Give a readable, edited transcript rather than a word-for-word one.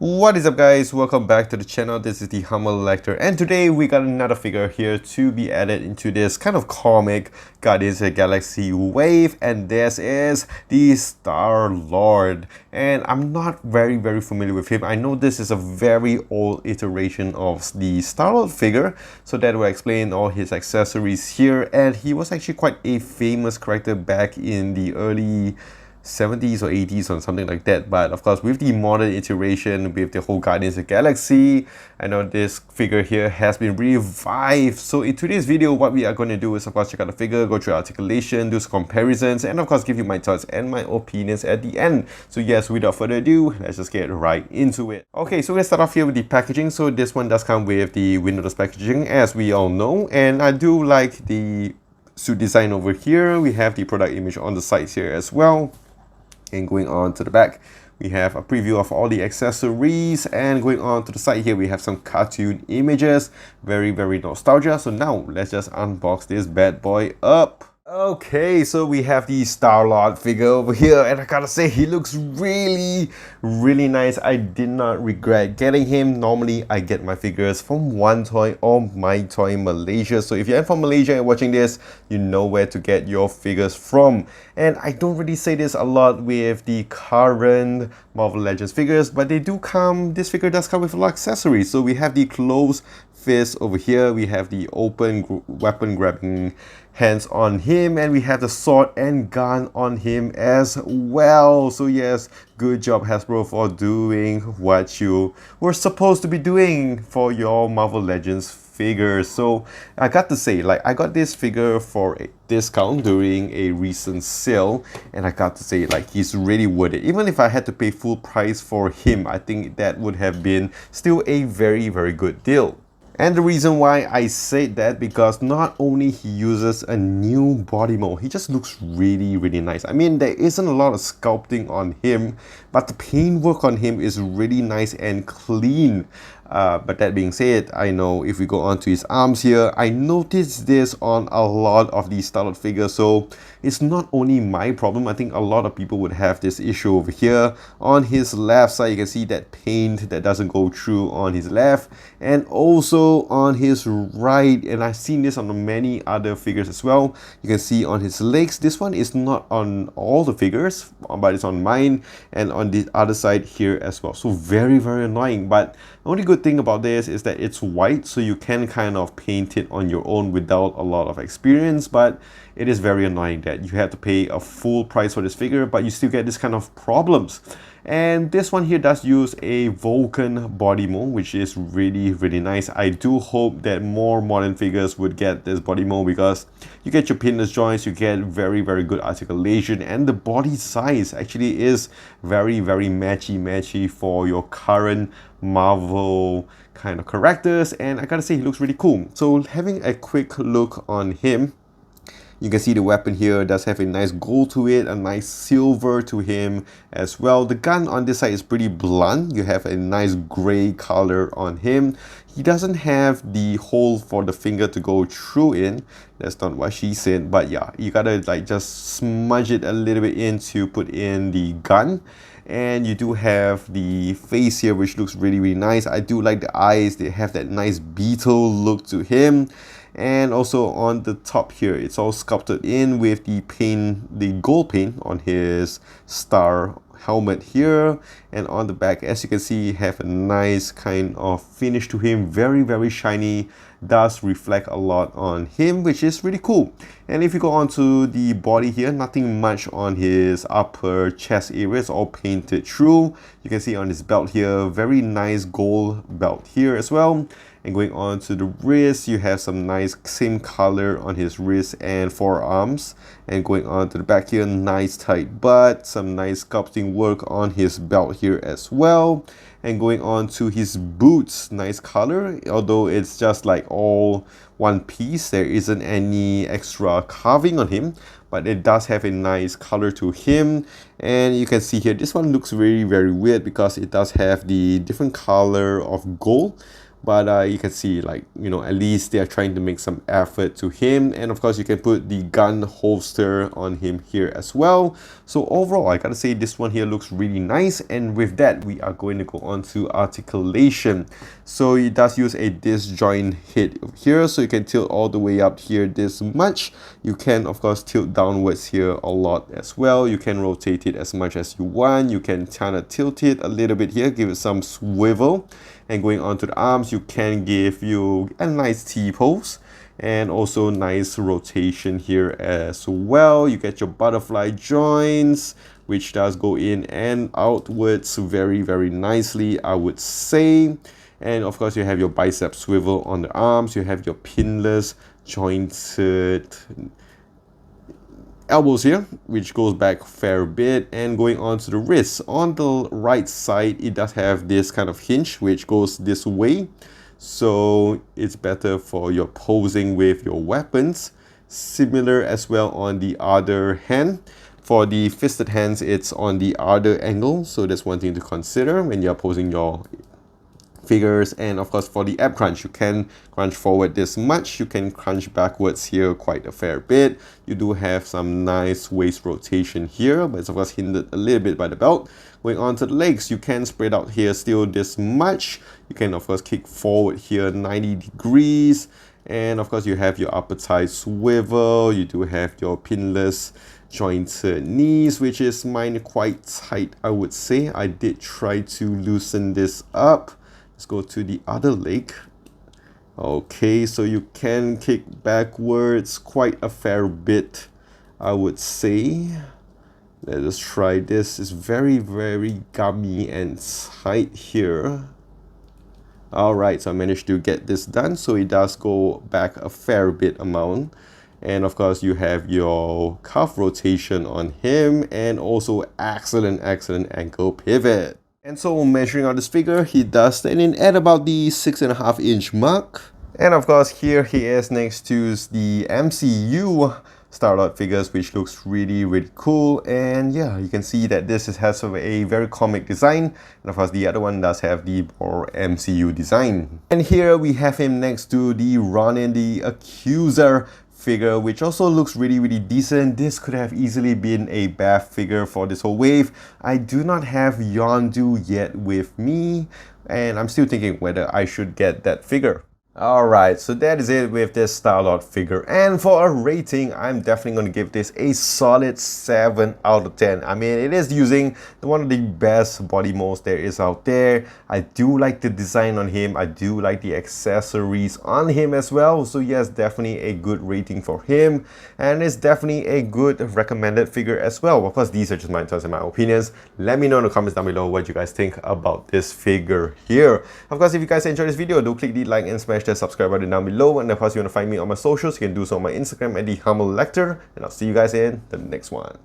What is up, guys? Welcome back to the channel. This is the Humble Lector, and today we got another figure here to be added into this kind of comic Guardians of the Galaxy wave, and this is the Starlord. And I'm not very familiar with him. I know this is a very old iteration of the Starlord figure, so that will explain all his accessories here. And he was actually quite a famous character back in the early 70s or 80s or something like that. But of course, with the modern iteration, with the whole Guardians of the Galaxy, I know this figure here has been revived. So in today's video, what we are going to do is, of course, check out the figure, go through articulation, do some comparisons, and of course give you my thoughts and my opinions at the end. So yes, without further ado, let's just get right into it. Okay, so we're gonna start off here with the packaging. So this one does come with the windowless packaging, as we all know, and I do like the suit design over here. We have the product image on the sides here as well. And going on to the back, we have a preview of all the accessories, and going on to the side here, we have some cartoon images. Very nostalgia. So now let's just unbox this bad boy up. Okay, so we have the Starlord figure over here, and I gotta say, he looks really nice. I did not regret getting him. Normally, I get my figures from One Toy or My Toy Malaysia. So if you're from Malaysia and watching this, you know where to get your figures from. And I don't really say this a lot with the current Marvel Legends figures, but they do come, this figure does come with a lot of accessories. So we have the closed fist over here, we have the open weapon grabbing hands on him, and we have the sword and gun on him as well. So yes, good job Hasbro for doing what you were supposed to be doing for your Marvel Legends figures. So I got to say, like, I got this figure for a discount during a recent sale, and I got to say, like, he's really worth it. Even if I had to pay full price for him, I think that would have been still a very good deal. And the reason why I say that, because not only he uses a new body mold, he just looks really nice. I mean, there isn't a lot of sculpting on him, but the paintwork on him is really nice and clean. But that being said, I know if we go on to his arms here, I noticed this on a lot of these Starlord figures, so it's not only my problem. I think a lot of people would have this issue over here. On his left side, you can see that paint that doesn't go through on his left, and also on his right, and I've seen this on many other figures as well. You can see on his legs, this one is not on all the figures, but it's on mine, and on the other side here as well. So very annoying. But the only good thing about this is that it's white, so you can kind of paint it on your own without a lot of experience. But it is very annoying that you have to pay a full price for this figure, but you still get this kind of problems. And this one here does use a Vulcan body mold, which is really nice. I do hope that more modern figures would get this body mold, because you get your pinless joints, you get very good articulation, and the body size actually is very matchy for your current Marvel kind of characters. And I gotta say, he looks really cool. So having a quick look on him, you can see the weapon here does have a nice gold to it, a nice silver to him as well. The gun on this side is pretty blunt. You have a nice gray color on him. He doesn't have the hole for the finger to go through in. That's not what she said, but yeah, you gotta like just smudge it a little bit in to put in the gun. And you do have the face here, which looks really nice. I do like the eyes. They have that nice beetle look to him. And also on the top here, it's all sculpted in with the paint, the gold paint on his star helmet here. And on the back, as you can see, have a nice kind of finish to him. Very shiny, does reflect a lot on him, which is really cool. And if you go on to the body here, nothing much on his upper chest area. It's all painted through. You can see on his belt here, very nice gold belt here as well. And going on to the wrist, you have some nice same color on his wrist and forearms. And going on to the back here, nice tight butt, some nice sculpting work on his belt here as well. And going on to his boots, nice color, although it's just like all one piece. There isn't any extra carving on him, but it does have a nice color to him. And you can see here, this one looks very weird, because it does have the different color of gold, but you can see, like, you know, at least they are trying to make some effort to him. And of course you can put the gun holster on him here as well. So overall, I gotta say this one here looks really nice. And with that, we are going to go on to articulation. So it does use a disjoint hit here, so you can tilt all the way up here this much. You can of course tilt downwards here a lot as well. You can rotate it as much as you want. You can kind of tilt it a little bit here, give it some swivel. And going on to the arms, you can give you a nice T-pose and also nice rotation here as well. You get your butterfly joints, which does go in and outwards very, very nicely, I would say. And of course you have your bicep swivel on the arms. You have your pinless jointed elbows here, which goes back a fair bit. And going on to the wrists, on the right side it does have this kind of hinge which goes this way, so it's better for your posing with your weapons. Similar as well on the other hand. For the fisted hands, it's on the other angle, so that's one thing to consider when you're posing your figures. And of course for the ab crunch, you can crunch forward this much, you can crunch backwards here quite a fair bit. You do have some nice waist rotation here, but it's of course hindered a little bit by the belt. Going on to the legs, you can spread out here still this much. You can of course kick forward here 90 degrees. And of course you have your upper thigh swivel. You do have your pinless jointed knees, which is mine quite tight, I would say. I did try to loosen this up. Let's go to the other leg. Okay, so you can kick backwards quite a fair bit, I would say. Let us try this. It's very, very gummy and tight here. Alright, so I managed to get this done. So it does go back a fair bit amount. And of course you have your cuff rotation on him, and also excellent ankle pivot. And so measuring out this figure, he does stand in at about the 6.5 inch mark. And of course here he is next to the MCU Starlord figures, which looks really, really cool. And yeah, you can see that this has a very comic design, and of course the other one does have the more MCU design. And here we have him next to the Ronan the Accuser figure, which also looks really, really decent. This could have easily been a BAF figure for this whole wave. I do not have Yondu yet with me, and I'm still thinking whether I should get that figure. Alright, so that is it with this Starlord figure, and for a rating, I'm definitely going to give this a solid 7 out of 10. I mean, it is using one of the best body molds there is out there. I do like the design on him, I do like the accessories on him as well, so yes, definitely a good rating for him, and it's definitely a good recommended figure as well. Of course, these are just my thoughts and my opinions. Let me know in the comments down below what you guys think about this figure here. Of course, if you guys enjoyed this video, do click the like and smash the subscribe button down below, and of course you want to find me on my socials, you can do so on my Instagram at the Humble Lector, and I'll see you guys in the next one.